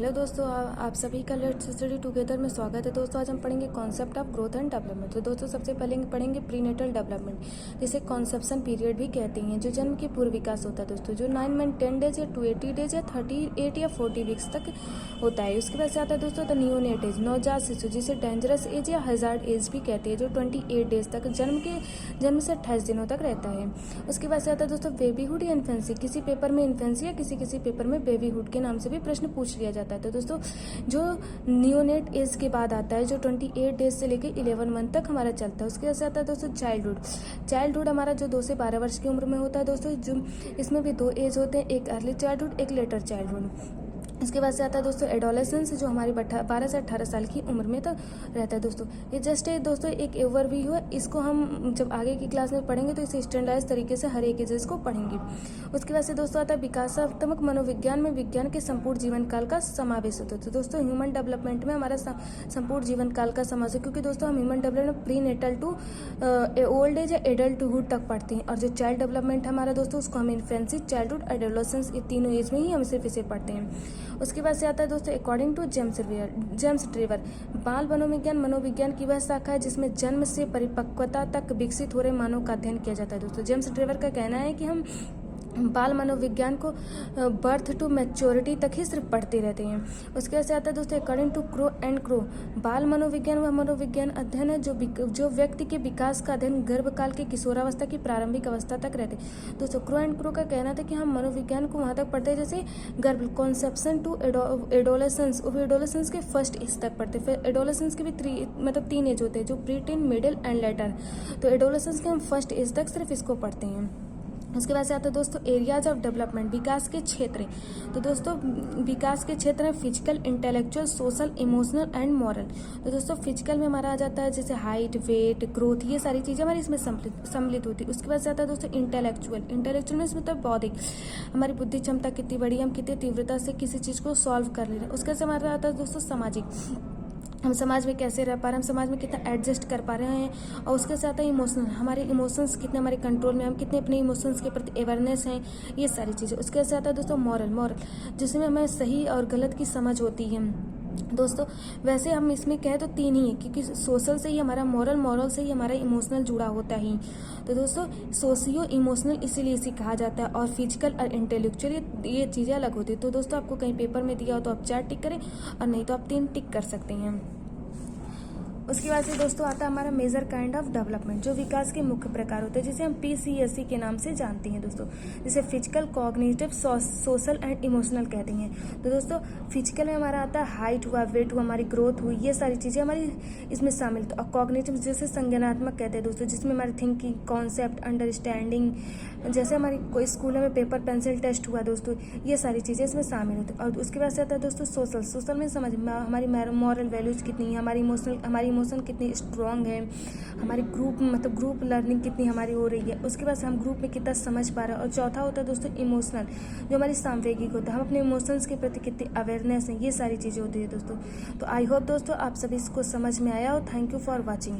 Hello दोस्तों, आप सभी का लेट्स स्टडी टुगेदर में स्वागत है। दोस्तों आज हम पढ़ेंगे concept of growth and development. तो दोस्तों सबसे पहले पढ़ेंगे प्रीनेटल डेवलपमेंट, जिसे कॉन्सेप्शन पीरियड भी कहते हैं, जो जन्म के पूर्व विकास होता है दोस्तों, जो 9 मंथ 10 डेज या 280 डेज या 38 या 40 वीक्स तक होता है। उसके बाद से आता है दोस्तों द नियोनेट एज, नवजात शिशु, जिसे डेंजरस एज या हजार्ड एज भी कहते हैं, जो 28 डेज तक जन्म से 28 दिनों तक रहता है। उसके बाद से आता है दोस्तों बेबीहुड या इन्फेंसी, किसी पेपर में इन्फेंसी या किसी पेपर में बेबीहुड के नाम से भी प्रश्न पूछ लिया जाता है। तो दोस्तों जो नियोनेट एज के बाद आता है, जो 28 डेज से लेकर 11 मंथ तक हमारा चलता है। उसके बाद से आता है दोस्तों चाइल्डहुड हमारा जो 2 से 12 वर्ष की उम्र में होता है दोस्तों। जो इसमें भी 2 एज होते हैं, एक अर्ली चाइल्डहुड, एक लेटर चाइल्डहुड। इसके बाद से आता है दोस्तों एडोलेसेंस, जो हमारी 12 से 18 साल की उम्र में तक रहता है दोस्तों। ये जस्ट दोस्तों एक ओवरव्यू है, इसको हम जब आगे की क्लास में पढ़ेंगे तो इसे स्टैंडर्डाइज तरीके से हर एक एजेस को पढ़ेंगे। उसके बाद से दोस्तों आता है विकासात्मक मनोविज्ञान में विज्ञान के संपूर्ण जीवन काल का समावेश होता है। तो दोस्तों ह्यूमन डेवलपमेंट में हमारा संपूर्ण जीवन काल का समावेश है, क्योंकि दोस्तों हम human development prenatal to old age या एडल्टहुड तक पढ़ते हैं, और जो चाइल्ड डेवलपमेंट हमारा दोस्तों उसको हम इन्फेंसी, चाइल्डहुड, एडोलेसेंस, ये तीनों एज में ही हम सिर्फ इसे पढ़ते हैं। उसके बाद से आता है दोस्तों अकॉर्डिंग टू जेम्स ट्रेवर, बाल मनोविज्ञान की वह शाखा है जिसमें जन्म से परिपक्वता तक विकसित हो रहे मानव का अध्ययन किया जाता है दोस्तों। जेम्स ट्रेवर का कहना है कि हम बाल मनोविज्ञान को बर्थ टू मैच्योरिटी तक ही सिर्फ पढ़ते रहते हैं। उसके बाद से आता है दोस्तों according to Crow and Crow, बाल मनोविज्ञान वह मनोविज्ञान अध्ययन है जो व्यक्ति के विकास का अध्ययन गर्भकाल के किशोरावस्था की प्रारंभिक अवस्था तक रहते हैं दोस्तों। क्रो एंड क्रो का कहना था कि हम मनोविज्ञान को वहाँ तक पढ़ते हैं जैसे गर्भ कॉन्सेप्शन टू एडोलेसेंस के फर्स्ट एज तक पढ़ते हैं। फिर एडोलेसेंस के भी 3 एज होते हैं, जो pre tin, middle and later. तो एडोलेसेंस के हम फर्स्ट एज तक सिर्फ इसको पढ़ते हैं। उसके बाद से आता है दोस्तों एरियाज ऑफ डेवलपमेंट, विकास के क्षेत्र। तो दोस्तों विकास के क्षेत्र है physical, intellectual, social, emotional and moral. तो दोस्तों फिजिकल में हमारा आ जाता है जैसे हाइट, वेट, ग्रोथ, ये सारी चीज़ें हमारी इसमें सम्मिलित होती है। उसके बाद से आता है दोस्तों इंटेलेक्चुअल में इसमें बौद्धिक, हमारी बुद्धि क्षमता कितनी बड़ी, हम कितनी तीव्रता से किसी चीज़ को सॉल्व कर ले रहे हैं। उसके बाद से हमारा आता है दोस्तों सामाजिक, हम समाज में कैसे रह पा रहे हैं, हम समाज में कितना एडजस्ट कर पा रहे हैं। और उसके साथ है इमोशनल, हमारे इमोशंस कितने हमारे कंट्रोल में, हम कितने अपने इमोशंस के प्रति अवेयरनेस हैं, ये सारी चीज़ें। उसके साथ है दोस्तों मॉरल, जिसमें हमें सही और गलत की समझ होती है दोस्तों। वैसे हम इसमें कहें तो 3 ही है, क्योंकि सोशल से ही हमारा मॉरल से ही हमारा इमोशनल जुड़ा होता ही। तो दोस्तों सोशियो इमोशनल इसीलिए इसे कहा जाता है, और फिजिकल और इंटेलेक्चुअल ये चीज़ें अलग होती है। तो दोस्तों आपको कहीं पेपर में दिया हो तो आप 4 टिक करें, और नहीं तो आप 3 टिक कर सकते हैं। उसके बाद से दोस्तों आता है हमारा मेजर काइंड ऑफ डेवलपमेंट, जो विकास के मुख्य प्रकार होते हैं, जिसे हम PCSE के नाम से जानते हैं दोस्तों, जिसे physical, cognitive, social and emotional कहते हैं। तो दोस्तों फिजिकल में हमारा आता है हाइट हुआ, वेट हुआ, हमारी ग्रोथ हुई, ये सारी चीज़ें हमारी इसमें शामिल। और कॉग्निटिव जिसे संज्ञानात्मक कहते हैं दोस्तों, जिसमें हमारी थिंकिंग, कॉन्सेप्ट, अंडरस्टैंडिंग, जैसे हमारी कोई स्कूल में पेपर पेंसिल टेस्ट हुआ दोस्तों, ये सारी चीज़ें इसमें शामिल होती है। और उसके बाद से आता है दोस्तों सोशल में समझ हमारी मॉरल वैल्यूज कितनी है, हमारी इमोशन कितनी स्ट्रांग है, हमारी ग्रुप लर्निंग कितनी हमारी हो रही है। उसके बाद से हम ग्रुप में कितना समझ पा रहे हैं। और चौथा होता है दोस्तों इमोशनल, जो हमारी सांवेगिक होता है, हम अपने इमोशंस के प्रति कितनी अवेयरनेस है, ये सारी चीज़ें होती है दोस्तों। तो आई होप दोस्तों आप सभी इसको समझ में आया हो। Thank you for watching.